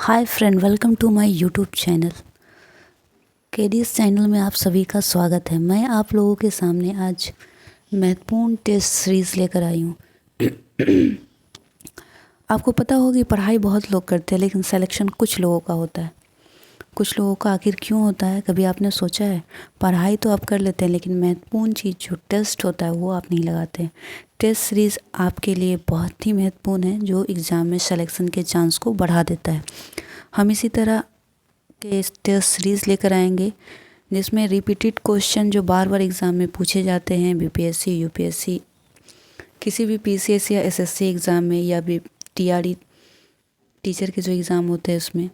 Hi friend, welcome to my YouTube channel. KDS channel में आप सभी का स्वागत है। मैं आप लोगों के सामने आज महत्वपूर्ण टेस्ट सीरीज़ लेकर आई हूँ। आपको पता होगा कि पढ़ाई बहुत लोग करते हैं, लेकिन सिलेक्शन कुछ लोगों का होता है। कुछ लोगों का आखिर क्यों होता है, कभी आपने सोचा है? पढ़ाई तो आप कर लेते हैं, लेकिन महत्वपूर्ण चीज़ जो टेस्ट होता है वो आप नहीं लगाते हैं। टेस्ट सीरीज़ आपके लिए बहुत ही महत्वपूर्ण है, जो एग्ज़ाम में सिलेक्शन के चांस को बढ़ा देता है। हम इसी तरह के टेस्ट सीरीज़ लेकर आएंगे, जिसमें रिपीटेड क्वेश्चन जो बार बार एग्ज़ाम में पूछे जाते हैं, बीपीएससी, यूपीएससी, किसी भी पीसीएस या एसएससी एग्ज़ाम में, या भी टीआरई टीचर के जो एग्ज़ाम होते हैं उसमें।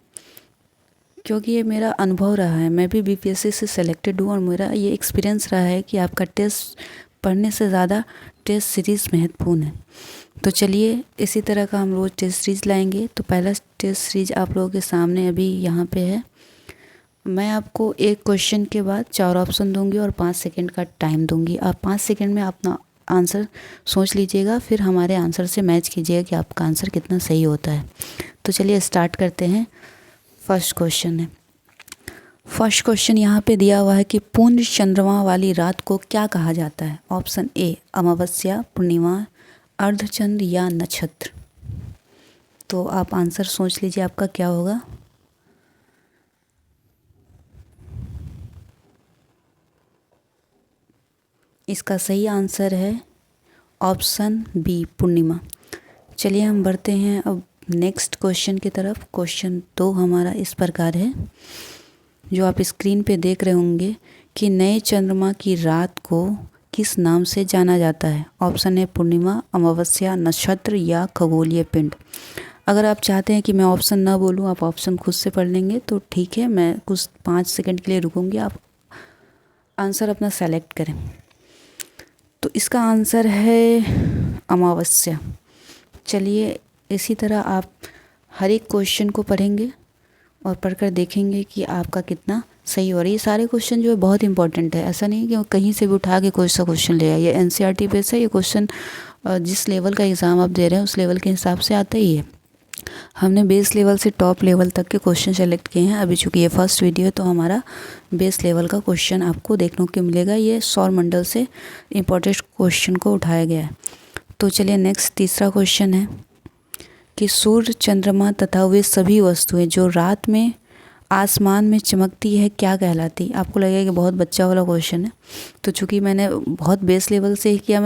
क्योंकि ये मेरा अनुभव रहा है, मैं भी बीपीएससी से सिलेक्टेड हूँ और मेरा ये एक्सपीरियंस रहा है कि आपका टेस्ट पढ़ने से ज़्यादा टेस्ट सीरीज़ महत्वपूर्ण है। तो चलिए इसी तरह का हम रोज़ टेस्ट सीरीज़ लाएंगे। तो पहला टेस्ट सीरीज़ आप लोगों के सामने अभी यहाँ पे है। मैं आपको एक क्वेश्चन के बाद 4 ऑप्शन दूंगी और 5 सेकंड का टाइम दूंगी। आप 5 सेकंड में अपना आंसर सोच लीजिएगा, फिर हमारे आंसर से मैच कीजिएगा कि आपका आंसर कितना सही होता है। तो चलिए स्टार्ट करते हैं। फर्स्ट क्वेश्चन है। फर्स्ट क्वेश्चन यहाँ पे दिया हुआ है कि पूर्ण चंद्रमा वाली रात को क्या कहा जाता है? ऑप्शन ए अमावस्या, पूर्णिमा, अर्धचंद्र या नक्षत्र। तो आप आंसर सोच लीजिए, आपका क्या होगा। इसका सही आंसर है ऑप्शन बी, पूर्णिमा। चलिए हम बढ़ते हैं अब नेक्स्ट क्वेश्चन की तरफ। क्वेश्चन 2 हमारा इस प्रकार है, जो आप स्क्रीन पे देख रहे होंगे कि नए चंद्रमा की रात को किस नाम से जाना जाता है? ऑप्शन है पूर्णिमा, अमावस्या, नक्षत्र या खगोलीय पिंड। अगर आप चाहते हैं कि मैं ऑप्शन ना बोलूं, आप ऑप्शन खुद से पढ़ लेंगे तो ठीक है, मैं कुछ 5 सेकंड के लिए रुकूंगी, आप आंसर अपना सेलेक्ट करें। तो इसका आंसर है अमावस्या। चलिए इसी तरह आप हर एक क्वेश्चन को पढ़ेंगे और पढ़कर देखेंगे कि आपका कितना सही हो रहा है। ये सारे क्वेश्चन जो है बहुत इंपॉर्टेंट है, ऐसा नहीं कि कहीं से भी उठा के कोई सा क्वेश्चन ले आए। ये एनसीईआरटी बेस है। ये क्वेश्चन जिस लेवल का एग्ज़ाम आप दे रहे हैं उस लेवल के हिसाब से आता ही है। हमने बेस लेवल से टॉप लेवल तक के क्वेश्चन सेलेक्ट किए हैं। अभी चूँकि ये फर्स्ट वीडियो है तो हमारा बेस लेवल का क्वेश्चन आपको देखने को मिलेगा। ये सौरमंडल से इम्पोर्टेंट क्वेश्चन को उठाया गया है। तो चलिए नेक्स्ट तीसरा क्वेश्चन है कि सूर्य, चंद्रमा तथा वे सभी वस्तुएं जो रात में आसमान में चमकती है क्या कहलाती? आपको लगेगा कि बहुत बच्चा वाला क्वेश्चन है, तो चूँकि मैंने बहुत बेस लेवल से ही किया,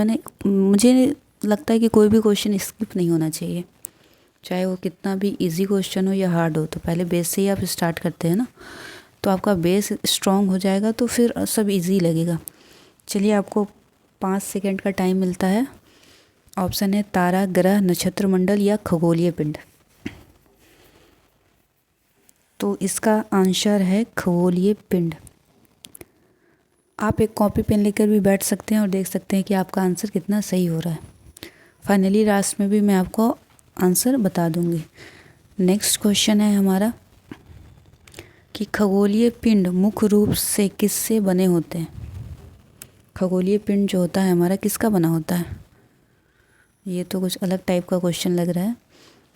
मुझे लगता है कि कोई भी क्वेश्चन स्किप नहीं होना चाहिए, चाहे वो कितना भी इजी क्वेश्चन हो या हार्ड हो। तो पहले बेस से ही आप स्टार्ट करते हैं ना, तो आपका बेस स्ट्रॉन्ग हो जाएगा तो फिर सब इजी लगेगा। चलिए आपको 5 सेकंड का टाइम मिलता है। ऑप्शन है तारा, ग्रह, नक्षत्र मंडल या खगोलीय पिंड। तो इसका आंसर है खगोलीय पिंड। आप एक कॉपी पेन लेकर भी बैठ सकते हैं और देख सकते हैं कि आपका आंसर कितना सही हो रहा है। फाइनली लास्ट में भी मैं आपको आंसर बता दूंगी। नेक्स्ट क्वेश्चन है हमारा कि खगोलीय पिंड मुख्य रूप से किससे बने होते हैं? खगोलीय पिंड जो होता है हमारा किसका बना होता है? ये तो कुछ अलग टाइप का क्वेश्चन लग रहा है।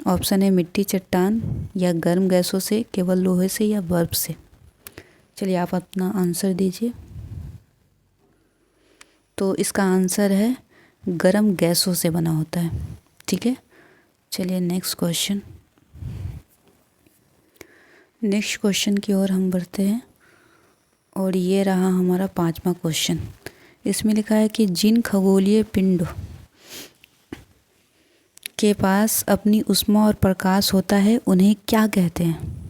ऑप्शन है मिट्टी, चट्टान या गर्म गैसों से, केवल लोहे से या बर्फ से। चलिए आप अपना आंसर दीजिए। तो इसका आंसर है गर्म गैसों से बना होता है। ठीक है, चलिए नेक्स्ट क्वेश्चन की ओर हम बढ़ते हैं। और ये रहा हमारा 5वां क्वेश्चन। इसमें लिखा है कि जिन खगोलीय पिंड के पास अपनी ऊष्मा और प्रकाश होता है उन्हें क्या कहते हैं?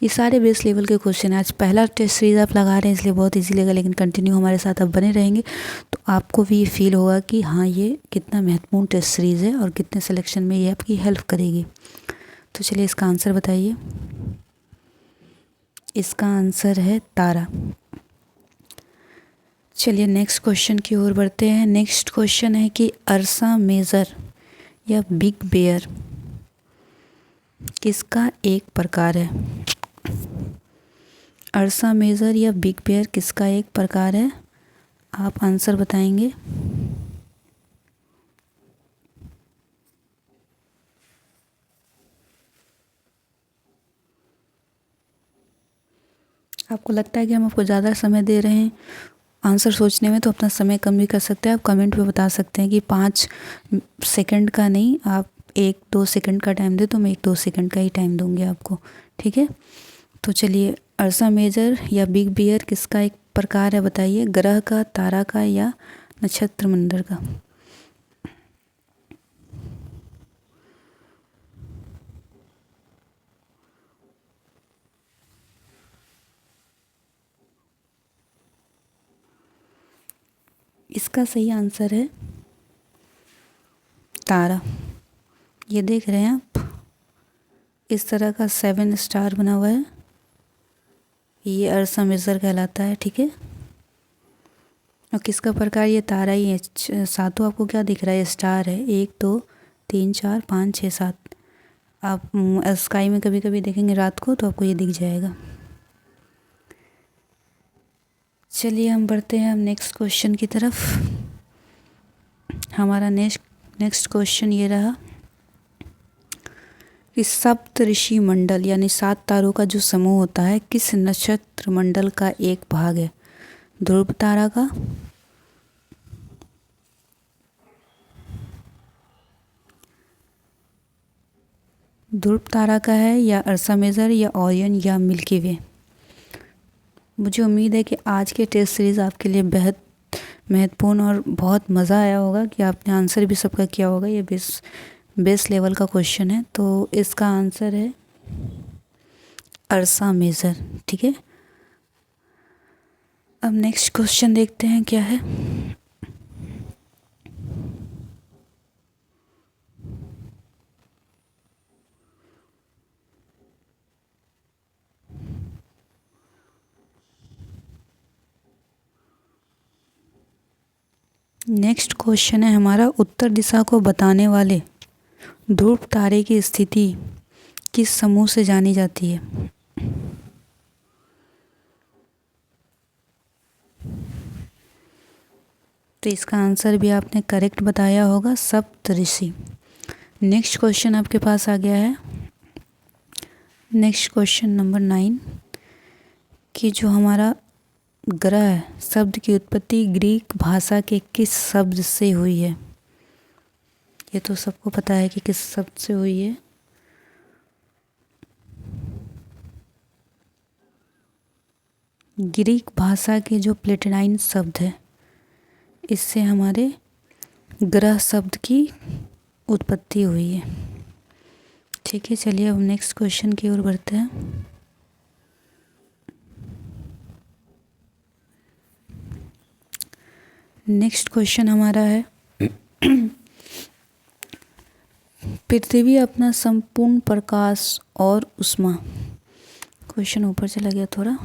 ये सारे बेस लेवल के क्वेश्चन हैं। आज पहला टेस्ट सीरीज आप लगा रहे हैं इसलिए बहुत इजी लगा, लेकिन कंटिन्यू हमारे साथ आप बने रहेंगे तो आपको भी ये फील होगा कि हाँ ये कितना महत्वपूर्ण टेस्ट सीरीज़ है और कितने सिलेक्शन में ये आपकी हेल्प करेगी। तो चलिए इसका आंसर बताइए। इसका आंसर है तारा। चलिए नेक्स्ट क्वेश्चन की ओर बढ़ते हैं। नेक्स्ट क्वेश्चन है कि अर्सा मेजर या बिग बेयर किसका एक प्रकार है? अर्सा मेजर या बिग बेयर किसका एक प्रकार है? आप आंसर बताएंगे। आपको लगता है कि हम आपको ज़्यादा समय दे रहे हैं आंसर सोचने में, तो अपना समय कम भी कर सकते हैं। आप कमेंट में बता सकते हैं कि 5 सेकंड का नहीं, आप 1-2 सेकंड का टाइम दे तो मैं 1-2 सेकंड का ही टाइम दूंगी आपको, ठीक है। तो चलिए, अर्सा मेजर या बिग बियर किसका एक प्रकार है बताइए, ग्रह का, तारा का या नक्षत्र मंडल का। इसका सही आंसर है तारा। ये देख रहे हैं आप, इस तरह का 7 स्टार बना हुआ है, ये अर्सा मेजर कहलाता है, ठीक है। और किसका प्रकार, ये तारा ही है। सातों आपको क्या दिख रहा है, स्टार है, 1 2 3 4 5 6 7। आप स्काई में कभी कभी देखेंगे रात को तो आपको ये दिख जाएगा। चलिए हम बढ़ते हैं हम नेक्स्ट क्वेश्चन की तरफ। हमारा नेक्स्ट क्वेश्चन ये रहा कि सप्त ऋषि मंडल यानी 7 तारों का जो समूह होता है किस नक्षत्र मंडल का एक भाग है, ध्रुव तारा का, ध्रुव तारा का है, या अर्सा मेजर, या ओरियन, या मिल्की वे। मुझे उम्मीद है कि आज के टेस्ट सीरीज़ आपके लिए बेहद महत्वपूर्ण और बहुत मज़ा आया होगा कि आपने आंसर भी सबका किया होगा। ये बेस लेवल का क्वेश्चन है, तो इसका आंसर है अर्सा मेजर, ठीक है। अब नेक्स्ट क्वेश्चन देखते हैं क्या है। नेक्स्ट क्वेश्चन है हमारा, उत्तर दिशा को बताने वाले ध्रुव तारे की स्थिति किस समूह से जानी जाती है। तो इसका आंसर भी आपने करेक्ट बताया होगा, सप्तऋषि। नेक्स्ट क्वेश्चन आपके पास आ गया है, नेक्स्ट क्वेश्चन नंबर 9 कि जो हमारा ग्रह शब्द की उत्पत्ति ग्रीक भाषा के किस शब्द से हुई है। ये तो सबको पता है कि किस शब्द से हुई है। ग्रीक भाषा के जो प्लेटिनाइन शब्द है, इससे हमारे ग्रह शब्द की उत्पत्ति हुई है, ठीक है। चलिए अब नेक्स्ट क्वेश्चन की ओर बढ़ते हैं। नेक्स्ट क्वेश्चन हमारा है पृथ्वी अपना संपूर्ण प्रकाश और उष्मा, क्वेश्चन ऊपर चला गया थोड़ा।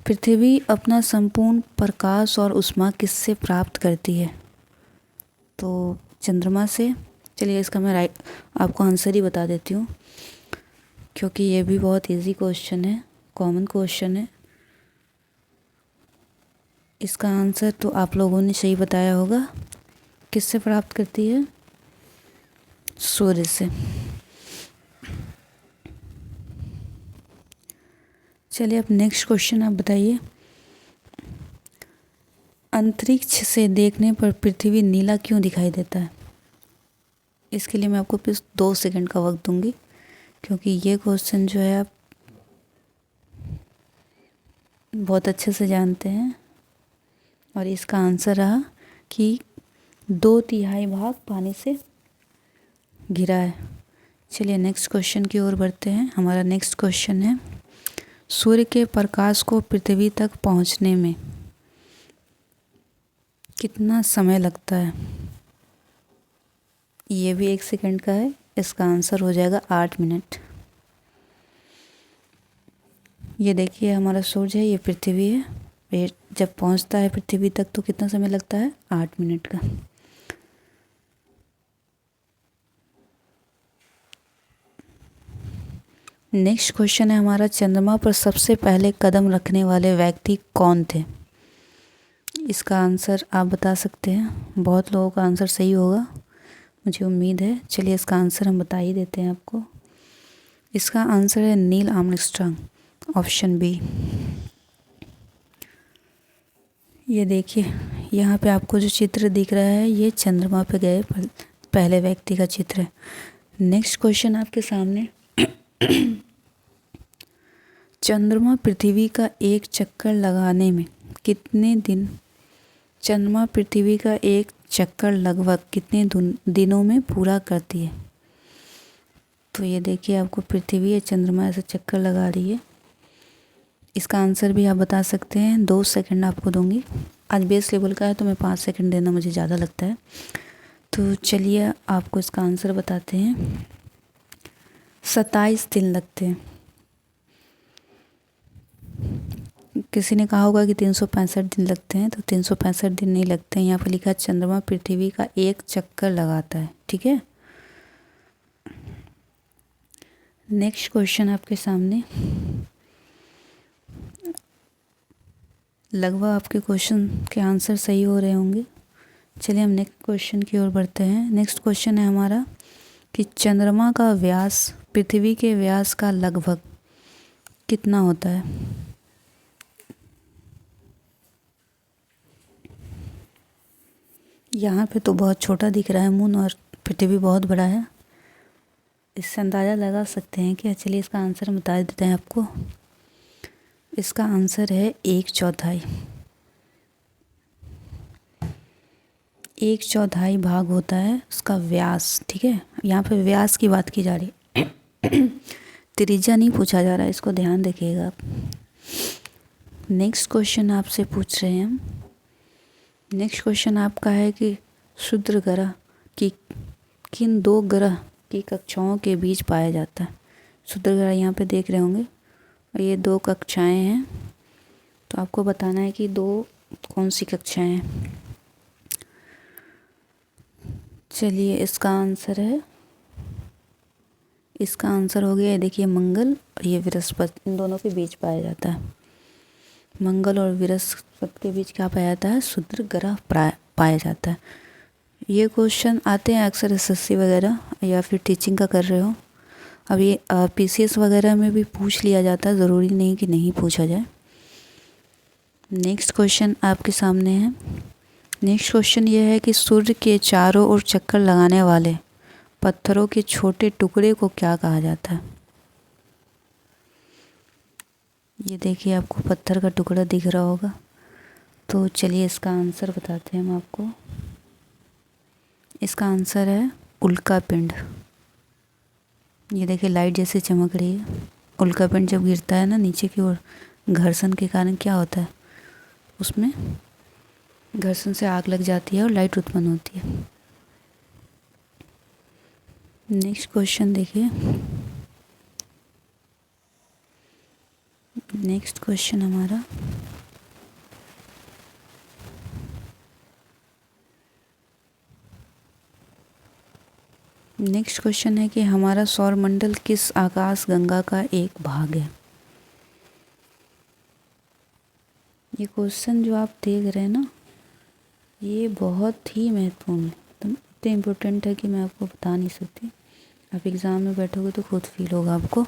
पृथ्वी अपना संपूर्ण प्रकाश और उष्मा किससे प्राप्त करती है, तो चंद्रमा से। चलिए इसका मैं आपको आंसर ही बता देती हूँ, क्योंकि ये भी बहुत इजी क्वेश्चन है, कॉमन क्वेश्चन है। इसका आंसर तो आप लोगों ने सही बताया होगा, किससे प्राप्त करती है, सूर्य से। चलिए अब नेक्स्ट क्वेश्चन आप बताइए, अंतरिक्ष से देखने पर पृथ्वी नीला क्यों दिखाई देता है। इसके लिए मैं आपको बस 2 सेकंड का वक्त दूंगी, क्योंकि ये क्वेश्चन जो है आप बहुत अच्छे से जानते हैं। और इसका आंसर रहा कि 2/3 भाग पानी से घिरा है। चलिए नेक्स्ट क्वेश्चन की ओर बढ़ते हैं। हमारा नेक्स्ट क्वेश्चन है, सूर्य के प्रकाश को पृथ्वी तक पहुंचने में कितना समय लगता है। ये भी 1 सेकंड का है, इसका आंसर हो जाएगा 8 मिनट। ये देखिए हमारा सूर्य है, ये पृथ्वी है, ये जब पहुंचता है पृथ्वी तक तो कितना समय लगता है, 8 मिनट का। नेक्स्ट क्वेश्चन है हमारा, चंद्रमा पर सबसे पहले कदम रखने वाले व्यक्ति कौन थे। इसका आंसर आप बता सकते हैं, बहुत लोगों का आंसर सही होगा मुझे उम्मीद है। चलिए इसका आंसर हम बता ही देते हैं आपको। इसका आंसर है नील आर्मस्ट्रांग। Option B. ये देखिए यहाँ पे आपको जो चित्र दिख रहा है ये चंद्रमा पे गए पहले व्यक्ति का चित्र है। नेक्स्ट क्वेश्चन आपके सामने चंद्रमा पृथ्वी का एक चक्कर लगाने में कितने दिन, चंद्रमा पृथ्वी का एक चक्कर लगभग कितने दिनों में पूरा करती है। तो ये देखिए आपको पृथ्वी या चंद्रमा ऐसे चक्कर लगा रही है। इसका आंसर भी आप बता सकते हैं, 2 सेकंड आपको दूंगी। आज बेस लेवल का है तो मैं 5 सेकंड देना मुझे ज़्यादा लगता है। तो चलिए आपको इसका आंसर बताते हैं। 27 दिन लगते हैं। किसी ने कहा होगा कि 365 दिन लगते हैं, तो 365 दिन नहीं लगते हैं। यहाँ पर लिखा है चंद्रमा पृथ्वी का एक चक्कर लगाता है, ठीक है। नेक्स्ट क्वेश्चन आपके सामने, लगभग आपके क्वेश्चन के आंसर सही हो रहे होंगे। चलिए हम नेक्स्ट क्वेश्चन की ओर बढ़ते हैं। नेक्स्ट क्वेश्चन है हमारा कि चंद्रमा का व्यास पृथ्वी के व्यास का लगभग कितना होता है। यहाँ पे तो बहुत छोटा दिख रहा है मून और पृथ्वी बहुत बड़ा है, इससे अंदाज़ा लगा सकते हैं क्या। चलिए इसका आंसर बता देते हैं आपको। इसका आंसर है 1/4। 1/4 भाग होता है उसका व्यास, ठीक है। यहाँ पे व्यास की बात की जा रही है, त्रिज्या नहीं पूछा जा रहा है, इसको ध्यान रखिएगा आप। नेक्स्ट क्वेश्चन आपसे पूछ रहे हैं हम। नेक्स्ट क्वेश्चन आपका है कि क्षुद्र ग्रह की किन 2 ग्रह की कक्षाओं के बीच पाया जाता है। क्षुद्र ग्रह यहाँ पे देख रहे होंगे और ये 2 कक्षाएं हैं, तो आपको बताना है कि 2 कौन सी कक्षाएं हैं। चलिए इसका आंसर है, इसका आंसर हो गया, ये देखिए मंगल और ये बृहस्पति, इन दोनों के बीच पाया जाता है। मंगल और बृहस्पति के बीच क्या पाया जाता है, क्षुद्र ग्रह पाया जाता है। ये क्वेश्चन आते हैं अक्सर एसएससी वगैरह या फिर टीचिंग का कर रहे हो। अब ये पीसीएस वगैरह में भी पूछ लिया जाता है, ज़रूरी नहीं कि नहीं पूछा जाए। नेक्स्ट क्वेश्चन आपके सामने है। नेक्स्ट क्वेश्चन ये है कि सूर्य के चारों ओर चक्कर लगाने वाले पत्थरों के छोटे टुकड़े को क्या कहा जाता है। ये देखिए आपको पत्थर का टुकड़ा दिख रहा होगा, तो चलिए इसका आंसर बताते हैं हम आपको। इसका आंसर है उल्का पिंड। ये देखिए लाइट जैसे चमक रही है। उल्का पिंड जब गिरता है ना नीचे की ओर, घर्षण के कारण क्या होता है, उसमें घर्षण से आग लग जाती है और लाइट उत्पन्न होती है। नेक्स्ट क्वेश्चन देखिए। नेक्स्ट क्वेश्चन हमारा नेक्स्ट क्वेश्चन है कि हमारा सौरमंडल किस आकाश गंगा का एक भाग है। ये क्वेश्चन जो आप देख रहे हैं ना, ये बहुत ही महत्वपूर्ण है, तो इतने इम्पोर्टेंट है कि मैं आपको बता नहीं सकती। आप एग्ज़ाम में बैठोगे तो खुद फील होगा आपको।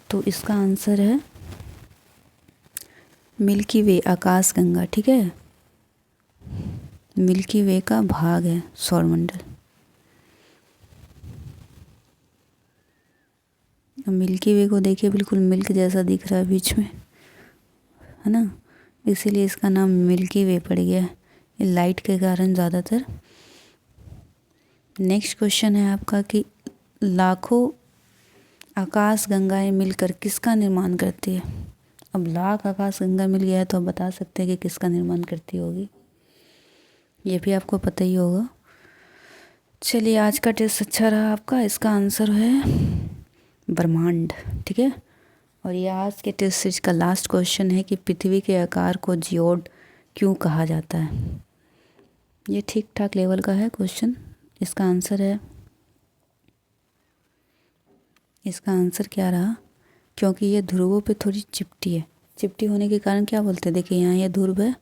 तो इसका आंसर है मिल्की वे, आकाश गंगा, ठीक है। मिल्की वे का भाग है सौरमंडल। मिल्की वे को देखिए, बिल्कुल मिल्क जैसा दिख रहा है बीच में, है ना, इसीलिए इसका नाम मिल्की वे पड़ गया है, ये लाइट के कारण ज़्यादातर। नेक्स्ट क्वेश्चन है आपका कि लाखों आकाश गंगाएं मिलकर किसका निर्माण करती है। अब लाख आकाश गंगा मिल गया है तो आप बता सकते हैं कि किसका निर्माण करती होगी, ये भी आपको पता ही होगा। चलिए आज का टेस्ट अच्छा रहा आपका। इसका आंसर है ब्रह्मांड, ठीक है। और ये आज के टेस्ट सीरीज का लास्ट क्वेश्चन है कि पृथ्वी के आकार को जियोड क्यों कहा जाता है। ये ठीक ठाक लेवल का है क्वेश्चन। इसका आंसर है, इसका आंसर क्या रहा, क्योंकि ये ध्रुवों पे थोड़ी चिपटी है। चिपटी होने के कारण क्या बोलते हैं, देखिए यहाँ ये ध्रुव है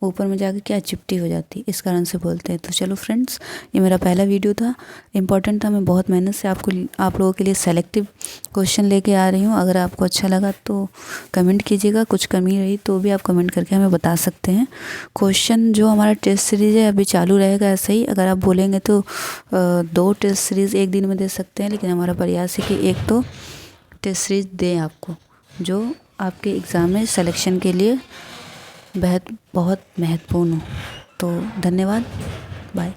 ऊपर में जाके क्या चिपटी हो जाती है, इस कारण से बोलते हैं। तो चलो फ्रेंड्स, ये मेरा पहला वीडियो था, इम्पॉर्टेंट था। मैं बहुत मेहनत से आप लोगों के लिए सेलेक्टिव क्वेश्चन लेके आ रही हूँ। अगर आपको अच्छा लगा तो कमेंट कीजिएगा, कुछ कमी रही तो भी आप कमेंट करके हमें बता सकते हैं। क्वेश्चन जो हमारा टेस्ट सीरीज़ है अभी चालू रहेगा ऐसे ही। अगर आप बोलेंगे तो 2 टेस्ट सीरीज़ एक दिन में दे सकते हैं, लेकिन हमारा प्रयास है कि एक तो टेस्ट सीरीज़ दें आपको, जो आपके एग्ज़ाम में सिलेक्शन के लिए बहुत महत्वपूर्ण हो। तो धन्यवाद, बाय।